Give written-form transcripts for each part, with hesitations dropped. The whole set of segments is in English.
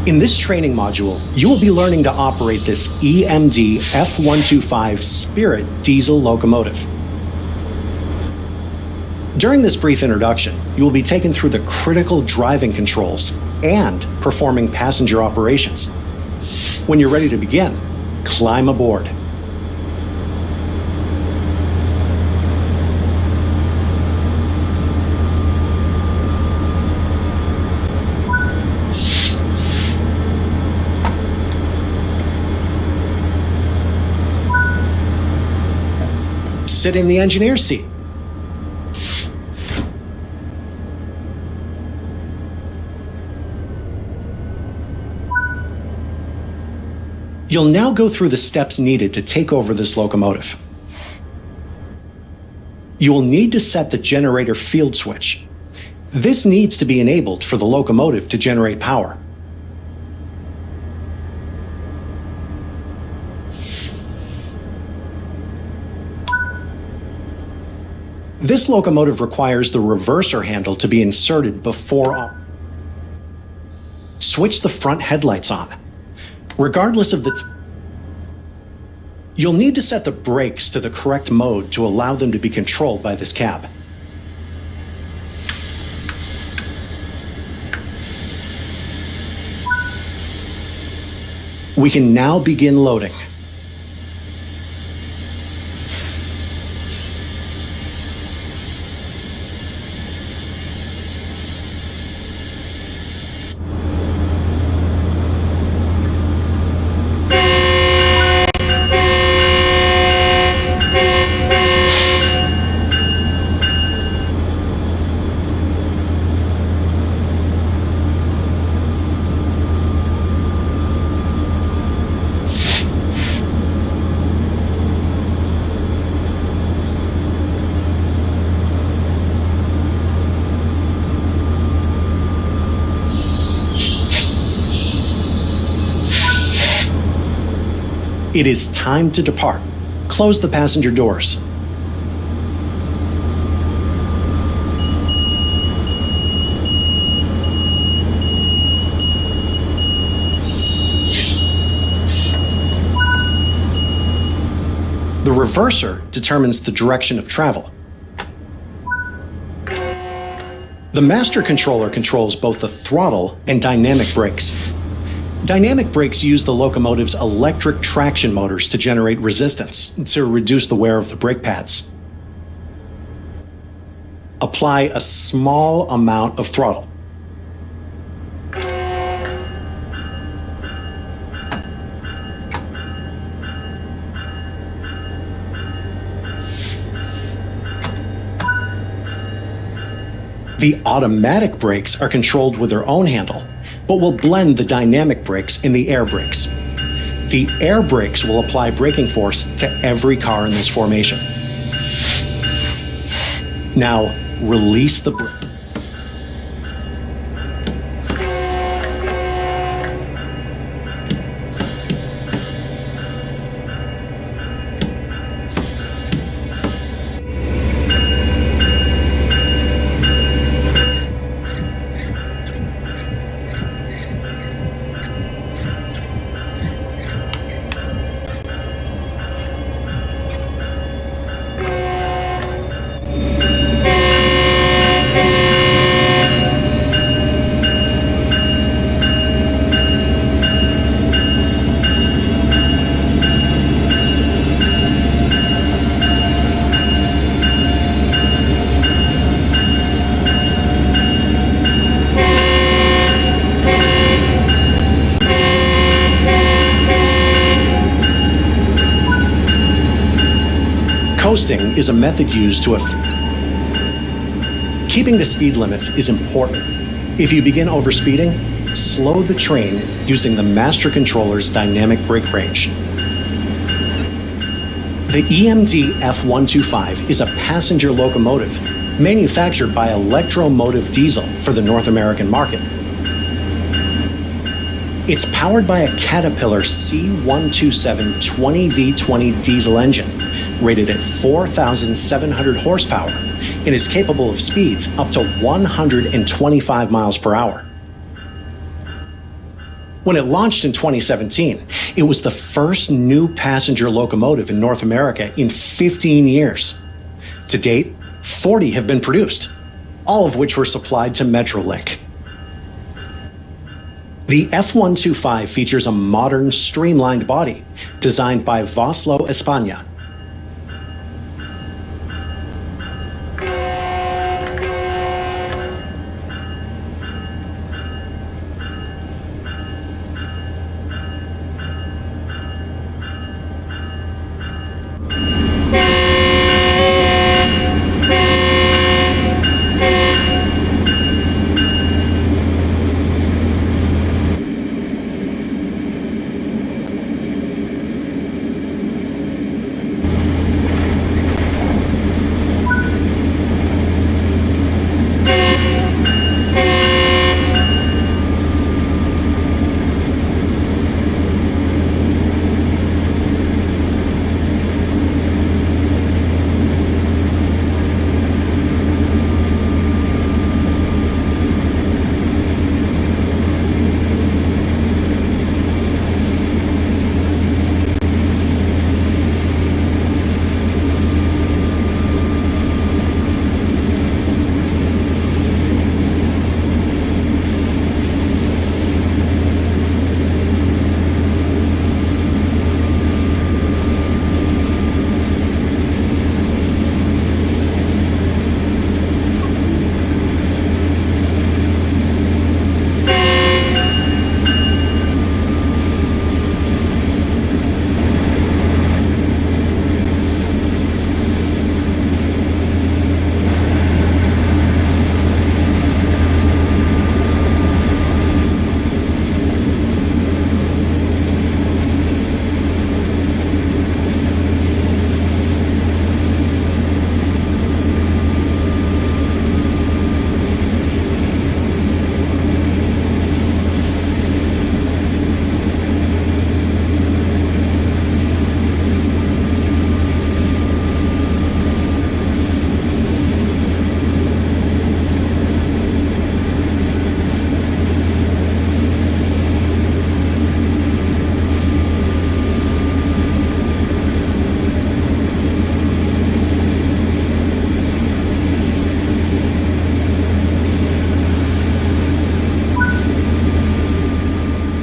In this training module, you will be learning to operate this EMD F125 Spirit diesel locomotive. During this brief introduction, you will be taken through the critical driving controls and performing passenger operations. When you're ready to begin, climb aboard. Sit in the engineer's seat. You'll now go through the steps needed to take over this locomotive. You will need to set the generator field switch. This needs to be enabled for the locomotive to generate power. This locomotive requires the reverser handle to be inserted before switch the front headlights on. Regardless of you'll need to set the brakes to the correct mode to allow them to be controlled by this cab. We can now begin loading. It is time to depart. Close the passenger doors. The reverser determines the direction of travel. The master controller controls both the throttle and dynamic brakes. Dynamic brakes use the locomotive's electric traction motors to generate resistance to reduce the wear of the brake pads. Apply a small amount of throttle. The automatic brakes are controlled with their own handle, but will blend the dynamic brakes in the air brakes. The air brakes will apply braking force to every car in this formation. Now, release the brake. Coasting is a method used to keeping to speed limits is important. If you begin overspeeding, slow the train using the master controller's dynamic brake range. The EMD F125 is a passenger locomotive manufactured by Electromotive Diesel for the North American market. It's powered by a Caterpillar C127 20V20 diesel engine, rated at 4,700 horsepower, and is capable of speeds up to 125 miles per hour. When it launched in 2017, it was the first new passenger locomotive in North America in 15 years. To date, 40 have been produced, all of which were supplied to Metrolink. The F125 features a modern, streamlined body designed by Vossloh España.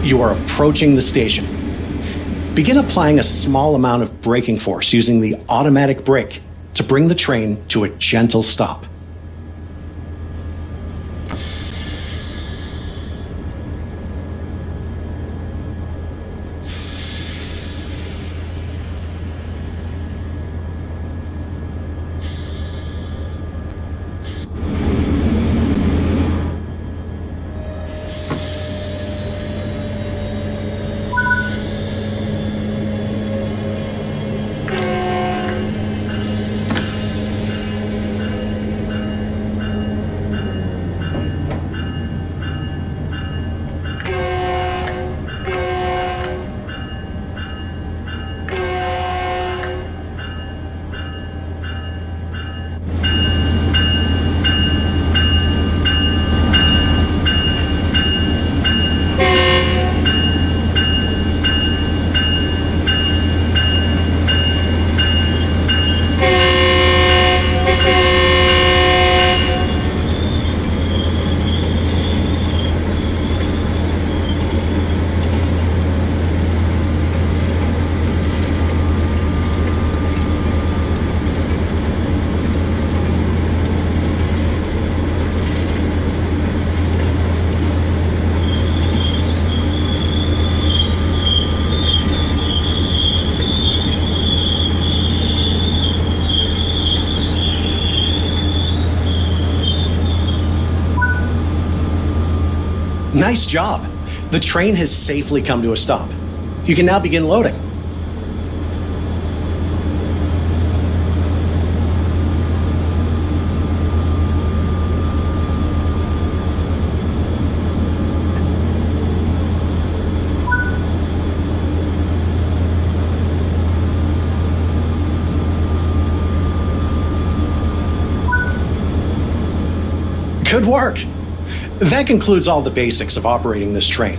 You are approaching the station. Begin applying a small amount of braking force using the automatic brake to bring the train to a gentle stop. Nice job. The train has safely come to a stop. You can now begin loading. Good work. That concludes all the basics of operating this train.